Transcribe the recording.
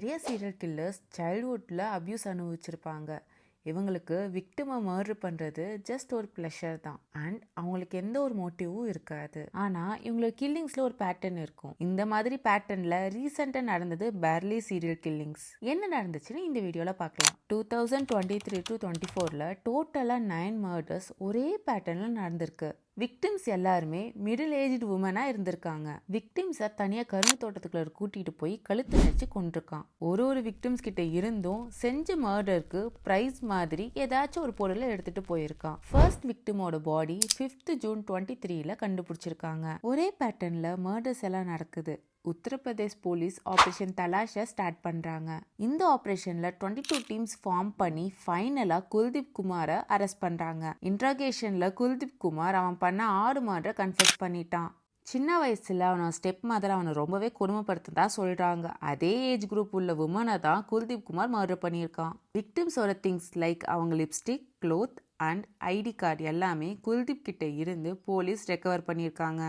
நிறைய serial killers சைல்ட்ஹுட்டில் abuse அனுபவிச்சிருப்பாங்க. இவங்களுக்கு விக்டிமை murder பண்ணுறது ஜஸ்ட் ஒரு ப்ளஷர் தான். அண்ட் அவங்களுக்கு எந்த ஒரு மோட்டிவும் இருக்காது. ஆனால் இவங்களுக்கு கில்லிங்ஸில் ஒரு பேட்டர்ன் இருக்கும். இந்த மாதிரி பேட்டர்னில் ரீசெண்டாக நடந்தது பேர்லி சீரியல் கில்லிங்ஸ். என்ன நடந்துச்சுன்னு இந்த வீடியோவில் பார்க்கலாம். 2023 to 24 டோட்டலாக 9 மர்டர்ஸ் ஒரே பேட்டர்னில் நடந்திருக்கு. விக்டிம்ஸ் எல்லாருமே மிடில் ஏஜ்டு உமனாக இருந்திருக்காங்க. விக்டிம்ஸை தனியாக கரும்பு தோட்டத்துக்குள்ள கூட்டிகிட்டு போய் கழுத்து நெரிச்சு கொண்டிருக்கான். ஒரு விக்டிம்ஸ் கிட்ட இருந்தும் செஞ்ச மர்டருக்கு ப்ரைஸ் மாதிரி ஏதாச்சும் ஒரு பொருளை எடுத்துட்டு போயிருக்கான். ஃபர்ஸ்ட் விக்டிமோட பாடி 5th June 2023 கண்டுபிடிச்சிருக்காங்க. ஒரே பேட்டர்ன்ல மர்டர்ஸ் எல்லாம் நடக்குது. உத்தரப்பிரதேஷ் போலீஸ் ஆபரேஷன் தலாஷை ஸ்டார்ட் பண்றாங்க. இந்த ஆபரேஷன்ல 22 டீம்ஸ் ஃபார்ம் பண்ணி ஃபைனலா குல்தீப் குமாரை அரெஸ்ட் பண்றாங்க. இன்ட்ராகேஷன்ல குல்தீப் குமார் அவன் பண்ண 6 மர்டரை கன்ஃபெஸ் பண்ணிட்டான். சின்ன வயசுல அவனோட ஸ்டெப் மதர் அவனை ரொம்பவே கொடுமைப்படுத்ததா சொல்றாங்க. அதே ஏஜ் குரூப் உள்ள உமனை தான் குல்தீப் குமார் மர்டர் பண்ணியிருக்கான். விக்டிம்ஸோட திங்ஸ் லைக் அவங்க lipstick, cloth and ID card எல்லாமே குல்தீப் கிட்ட இருந்து போலீஸ் ரெக்கவர் பண்ணியிருக்காங்க.